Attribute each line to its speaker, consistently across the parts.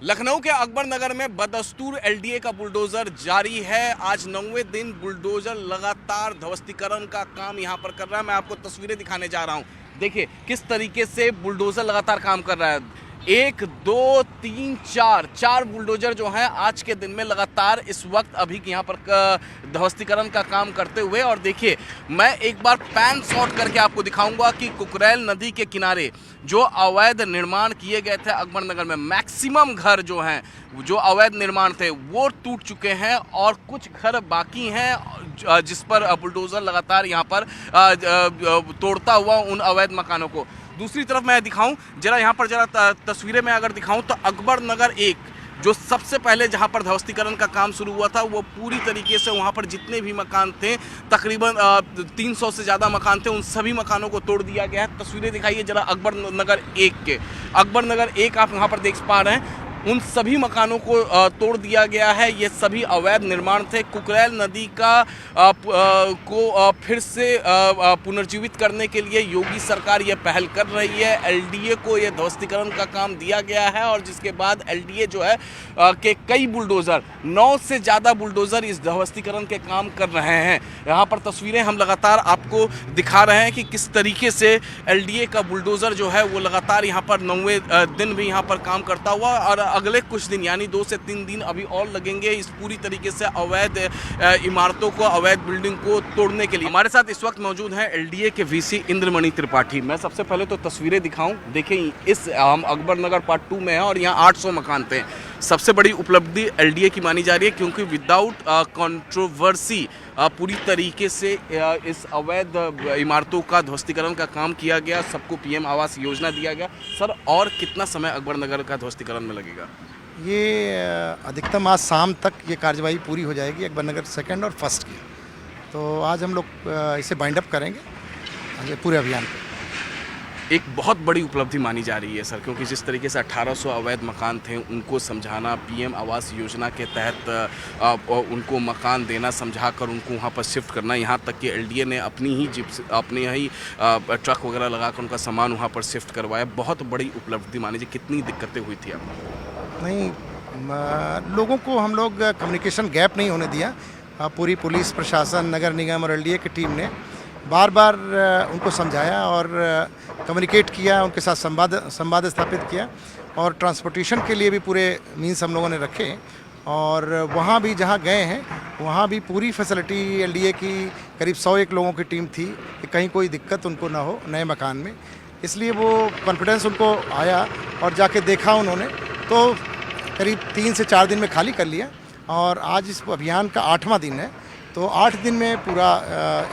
Speaker 1: लखनऊ के अकबर नगर में बदस्तूर एलडीए का बुलडोजर जारी है। आज 9वें दिन बुलडोजर लगातार ध्वस्तीकरण का काम यहां पर कर रहा है। मैं आपको तस्वीरें दिखाने जा रहा हूं। देखिए किस तरीके से बुलडोजर लगातार काम कर रहा है। एक दो तीन चार बुलडोजर जो हैं आज के दिन में लगातार इस वक्त अभी यहाँ पर ध्वस्तीकरण का काम करते हुए। और देखिए मैं एक बार पैन शॉट करके आपको दिखाऊंगा कि कुकरेल नदी के किनारे जो अवैध निर्माण किए गए थे अकबर नगर में, मैक्सिमम घर जो हैं जो अवैध निर्माण थे वो टूट चुके हैं और कुछ घर बाकी हैं जिस पर बुलडोजर लगातार यहाँ पर तोड़ता हुआ उन अवैध मकानों को। दूसरी तरफ मैं दिखाऊं जरा, यहाँ पर जरा तस्वीरें में अगर दिखाऊं तो अकबर नगर एक जो सबसे पहले जहां पर ध्वस्तीकरण का काम शुरू हुआ था वो पूरी तरीके से वहां पर जितने भी मकान थे तकरीबन 300 से ज़्यादा मकान थे, उन सभी मकानों को तोड़ दिया गया है। तस्वीरें दिखाइए जरा अकबर नगर एक के। अकबर नगर एक आप यहाँ पर देख पा रहे हैं, उन सभी मकानों को तोड़ दिया गया है। ये सभी अवैध निर्माण थे। कुकरेल नदी को फिर से पुनर्जीवित करने के लिए योगी सरकार ये पहल कर रही है। एलडीए को ये ध्वस्तीकरण का काम दिया गया है और जिसके बाद एलडीए जो है के कई बुलडोज़र 9 से ज़्यादा बुलडोज़र इस ध्वस्तीकरण के काम कर रहे हैं। यहाँ पर तस्वीरें हम लगातार आपको दिखा रहे हैं कि किस तरीके से एलडीए का बुलडोज़र जो है वो लगातार यहाँ पर 9वें दिन भी यहाँ पर काम करता हुआ और अगले कुछ दिन यानी 2 से 3 दिन अभी और लगेंगे इस पूरी तरीके से अवैध इमारतों को, अवैध बिल्डिंग को तोड़ने के लिए। हमारे साथ इस वक्त मौजूद हैं एलडीए के वीसी इंद्रमणि त्रिपाठी। मैं सबसे पहले तो तस्वीरें दिखाऊं। देखें इस हम अकबर नगर पार्ट 2 में हैं और यहाँ 800 मकान थे। सबसे बड़ी उपलब्धि एलडीए की मानी जा रही है क्योंकि विदाउट कंट्रोवर्सी पूरी तरीके से इस अवैध इमारतों का ध्वस्तीकरण का काम किया गया, सबको पीएम आवास योजना दिया गया। सर और कितना समय अकबर नगर का ध्वस्तीकरण में लगेगा?
Speaker 2: ये अधिकतम आज शाम तक ये कार्यवाही पूरी हो जाएगी अकबर नगर सेकेंड और फर्स्ट की। तो आज हम लोग इसे बाइंड अप करेंगे पूरे अभियान पे।
Speaker 1: एक बहुत बड़ी उपलब्धि मानी जा रही है सर, क्योंकि जिस तरीके से 1800 अवैध मकान थे उनको समझाना, पीएम आवास योजना के तहत उनको मकान देना, समझाकर उनको वहाँ पर शिफ्ट करना, यहाँ तक कि एलडीए ने अपनी ही ट्रक वगैरह लगाकर उनका सामान वहाँ पर शिफ्ट करवाया। बहुत बड़ी उपलब्धि मानी जी। कितनी दिक्कतें हुई थी आपको?
Speaker 2: नहीं, लोगों को हम लोग कम्युनिकेशन गैप नहीं होने दिया। पूरी पुलिस प्रशासन, नगर निगम और एलडीए की टीम ने बार बार उनको समझाया और कम्युनिकेट किया, उनके साथ संवाद स्थापित किया और ट्रांसपोर्टेशन के लिए भी पूरे मीन्स हम लोगों ने रखे। और वहाँ भी जहाँ गए हैं वहाँ भी पूरी फैसिलिटी एलडीए की करीब 101 लोगों की टीम थी कि कहीं कोई दिक्कत उनको ना हो नए मकान में। इसलिए वो कॉन्फिडेंस उनको आया और जाके देखा उन्होंने, तो करीब 3 से 4 दिन में खाली कर लिया। और आज इस अभियान का 8वां दिन है, तो 8 दिन में पूरा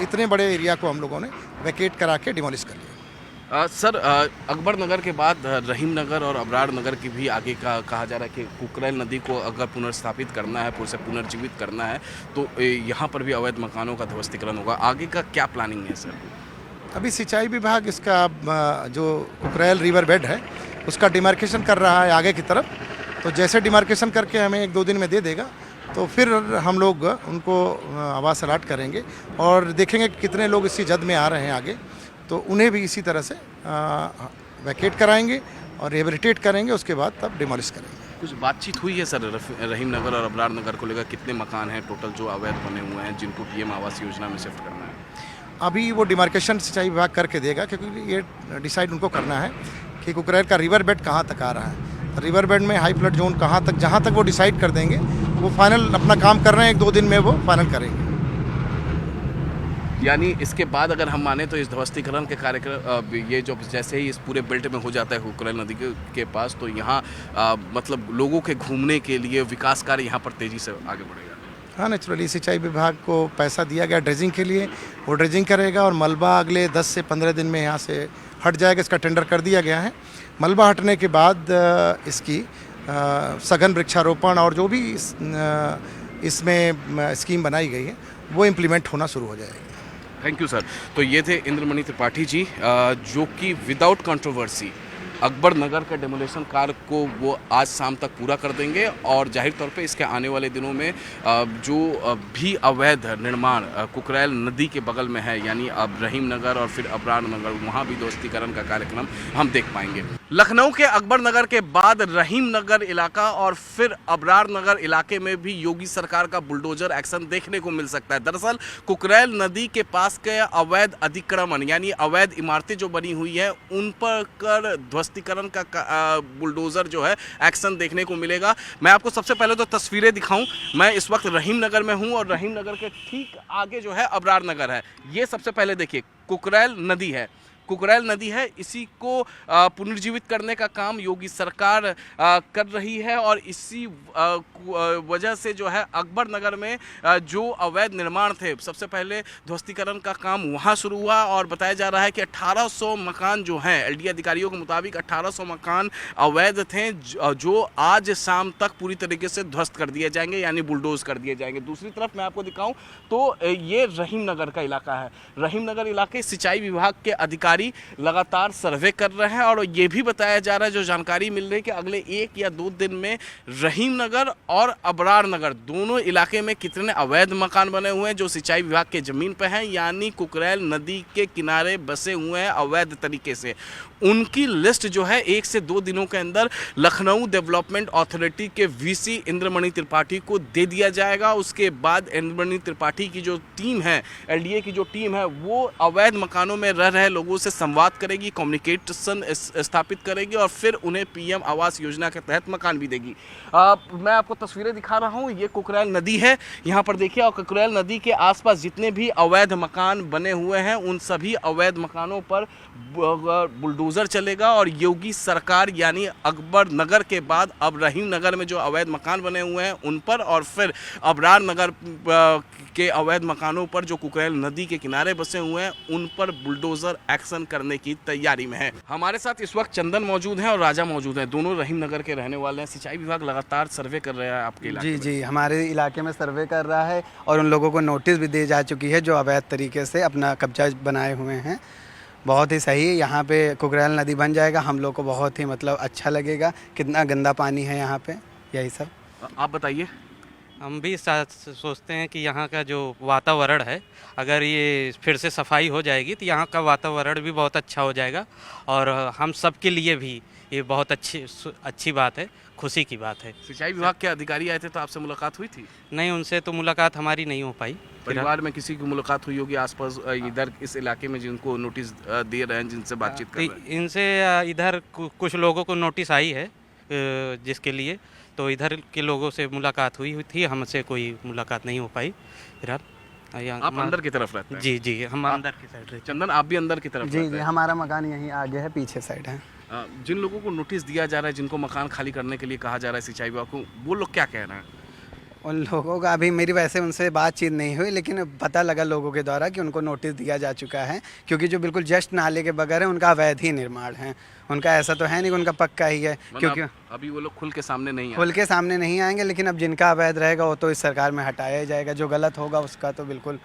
Speaker 2: इतने बड़े एरिया को हम लोगों ने वैकेट करा के डिमोलिश कर लिया।
Speaker 1: सर अकबर नगर के बाद रहीम नगर और अबरार नगर की भी आगे का कहा जा रहा है कि कुकरेल नदी को अगर पुनर्स्थापित करना है, उसे पुनर्जीवित करना है तो यहाँ पर भी अवैध मकानों का ध्वस्तीकरण होगा। आगे का क्या प्लानिंग है सर?
Speaker 2: अभी सिंचाई विभाग इसका जो कुकरेल रिवर बेड है उसका डिमार्केशन कर रहा है आगे की तरफ। तो जैसे डिमार्केशन करके हमें 1-2 दिन में दे देगा तो फिर हम लोग उनको आवास अलाट करेंगे और देखेंगे कितने लोग इसी जद में आ रहे हैं आगे, तो उन्हें भी इसी तरह से वैकेट कराएंगे और रिहेबिलिटेट करेंगे, उसके बाद तब डिमोलिश करेंगे।
Speaker 1: कुछ बातचीत हुई है सर रहीम नगर और अबरार नगर को लेकर? कितने मकान हैं टोटल जो अवैध बने हुए हैं जिनको पीएम आवास योजना में शिफ्ट करना है?
Speaker 2: अभी वो डिमार्केशन सिंचाई विभाग करके देगा, क्योंकि ये डिसाइड उनको करना है कि कुकरेल का रिवर बेड कहाँ तक आ रहा है। रिवर बेड में हाई फ्लड जोन कहाँ तक, जहाँ तक वो डिसाइड कर देंगे वो फाइनल अपना काम कर रहे हैं, 1-2 दिन में वो फाइनल करेंगे।
Speaker 1: यानी इसके बाद अगर हम माने तो इस ध्वस्तीकरण के कार्यक्रम ये जो जैसे ही इस पूरे बेल्ट में हो जाता है कुकरेल नदी के पास, तो यहाँ मतलब लोगों के घूमने के लिए विकास कार्य यहाँ पर तेज़ी से आगे बढ़ेगा।
Speaker 2: हाँ, नेचुरली सिंचाई विभाग को पैसा दिया गया ड्रेजिंग के लिए, वो ड्रेजिंग करेगा और मलबा अगले 10 से 15 दिन में यहाँ से हट जाएगा। इसका टेंडर कर दिया गया है। मलबा हटने के बाद इसकी सघन वृक्षारोपण और जो भी इसमें स्कीम बनाई गई है वो इम्प्लीमेंट होना शुरू हो जाएगी।
Speaker 1: Thank you sir. तो ये थे इंद्रमणि त्रिपाठी जी जो कि विदाउट कंट्रोवर्सी अकबर नगर के डेमोलेशन कार्य को वो आज शाम तक पूरा कर देंगे और जाहिर तौर पे इसके आने वाले दिनों में जो भी अवैध निर्माण कुकरेल नदी के बगल में है यानी अब रहीम नगर और फिर अबरार नगर, वहाँ भी ध्वस्तीकरण का कार्यक्रम हम देख पाएंगे। लखनऊ के अकबर नगर के बाद रहीम नगर इलाका और फिर अबरार नगर इलाके में भी योगी सरकार का बुलडोजर एक्शन देखने को मिल सकता है। दरअसल कुकरेल नदी के पास के अवैध अतिक्रमण यानी अवैध इमारतें जो बनी हुई है उन पर कर ध्वस्तीकरण का बुलडोजर जो है एक्शन देखने को मिलेगा। मैं आपको सबसे पहले तो तस्वीरें दिखाऊं। मैं इस वक्त रहीम नगर में हूं और रहीम नगर के ठीक आगे जो है अबरार नगर है। ये सबसे पहले देखिए कुकरेल नदी है, कुकरेल नदी है, इसी को पुनर्जीवित करने का काम योगी सरकार कर रही है और इसी वजह से जो है अकबर नगर में जो अवैध निर्माण थे सबसे पहले ध्वस्तीकरण का काम वहां शुरू हुआ और बताया जा रहा है कि 1800 मकान जो हैं एलडीए अधिकारियों के मुताबिक 1800 मकान अवैध थे जो आज शाम तक पूरी तरीके से ध्वस्त कर दिए जाएंगे यानी बुलडोज कर दिए जाएंगे। दूसरी तरफ मैं आपको दिखाऊं तो ये रहीम नगर का इलाका है। रहीम नगर इलाके सिंचाई विभाग के अधिकारी लगातार सर्वे कर रहे हैं और ये भी बताया जा रहा है, जो जानकारी मिल रही है कि अगले 1 या 2 दिन में रहीम नगर और अबरार नगर दोनों इलाके में कितने अवैध मकान बने हुए हैं जो सिंचाई विभाग के ज़मीन पर हैं यानी कुकरेल नदी के किनारे बसे हुए हैं अवैध तरीके से, उनकी लिस्ट जो है 1 से 2 दिनों के अंदर लखनऊ डेवलपमेंट अथॉरिटी के वीसी इंद्रमणि त्रिपाठी को दे दिया जाएगा। उसके बाद इंद्रमणि त्रिपाठी की जो टीम है, एलडीए की जो टीम है, वो अवैध मकानों में रह रहे लोगों से संवाद करेगी, कम्युनिकेशन स्थापित करेगी और फिर उन्हें पीएम आवास योजना के तहत मकान भी देगी। मैं आपको तस्वीरें दिखा रहा हूँ। ये कुकरेल नदी है, यहाँ पर देखिए, और कुकरेल नदी के आसपास जितने भी अवैध मकान बने हुए हैं उन सभी अवैध मकानों पर बुलडोजर चलेगा और योगी सरकार यानी अकबर नगर के बाद अब रहीम नगर में जो अवैध मकान बने हुए हैं उन पर और फिर अबरार नगर के अवैध मकानों पर जो कुकरेल नदी के किनारे बसे हुए हैं उन पर बुलडोजर एक्शन करने की तैयारी में है। हमारे साथ इस वक्त चंदन मौजूद हैं और राजा मौजूद हैं, दोनों रहीम नगर के रहने वाले हैं। सिंचाई विभाग लगातार सर्वे कर रहा है आपके इलाके में।
Speaker 3: जी, हमारे इलाके में सर्वे कर रहा है और उन लोगों को नोटिस भी दी जा चुकी है जो अवैध तरीके से अपना कब्जा बनाए हुए हैं। बहुत ही सही, यहाँ पे कुकरेल नदी बन जाएगा, हम लोग को बहुत ही मतलब अच्छा लगेगा। कितना गंदा पानी है यहाँ पे, यही सब।
Speaker 1: आप बताइए।
Speaker 4: हम भी सोचते हैं कि यहाँ का जो वातावरण है अगर ये फिर से सफाई हो जाएगी तो यहाँ का वातावरण भी बहुत अच्छा हो जाएगा और हम सब के लिए भी ये बहुत अच्छी बात है, खुशी की बात है।
Speaker 1: सिंचाई विभाग के अधिकारी आए थे तो आपसे मुलाकात हुई थी?
Speaker 4: नहीं, उनसे तो मुलाकात हमारी नहीं हो पाई।
Speaker 1: परिवार में किसी की मुलाकात हुई होगी आसपास इधर इस इलाके में जिनको नोटिस दे रहे हैं, जिनसे बातचीत कर रहे हैं?
Speaker 4: इनसे इधर कुछ लोगों को नोटिस आई है जिसके लिए, तो इधर के लोगों से मुलाकात हुई थी, हमसे कोई मुलाकात नहीं हो पाई। फिलहाल
Speaker 1: आप अंदर की तरफ रहते हैं?
Speaker 4: जी, हम अंदर की साइड रहते।
Speaker 1: चंदन, आप भी अंदर की तरफ?
Speaker 3: जी, हमारा मकान यहीं आगे है, पीछे साइड है।
Speaker 1: जिन लोगों को नोटिस दिया जा रहा है, जिनको मकान खाली करने के लिए कहा जा रहा है सिंचाई विभाग को, वो लोग क्या कह रहे हैं?
Speaker 3: उन लोगों का अभी मेरी वैसे उनसे बातचीत नहीं हुई, लेकिन पता लगा लोगों के द्वारा कि उनको नोटिस दिया जा चुका है, क्योंकि जो बिल्कुल जस्ट नाले के बगैर है उनका अवैध ही निर्माण है। उनका ऐसा तो है नहीं, उनका पक्का ही है, क्योंकि
Speaker 1: अभी वो लोग खुल के सामने नहीं
Speaker 3: आएंगे, लेकिन अब जिनका अवैध रहेगा वो तो इस सरकार में हटाया जाएगा। जो गलत होगा उसका तो बिल्कुल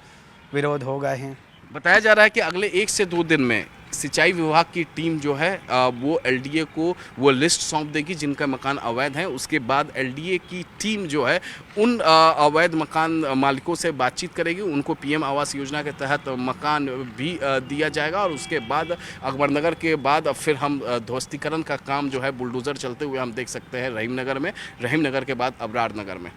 Speaker 3: विरोध होगा ही।
Speaker 1: बताया जा रहा है कि अगले 1 से 2 दिन में सिंचाई विभाग की टीम जो है वो एलडीए को वो लिस्ट सौंप देगी जिनका मकान अवैध है। उसके बाद एलडीए की टीम जो है उन अवैध मकान मालिकों से बातचीत करेगी, उनको पीएम आवास योजना के तहत मकान भी दिया जाएगा और उसके बाद अकबर नगर के बाद अब फिर हम ध्वस्तीकरण का काम जो है बुलडोज़र चलते हुए हम देख सकते हैं रहीम नगर में, रहीम नगर के बाद अबरार नगर में।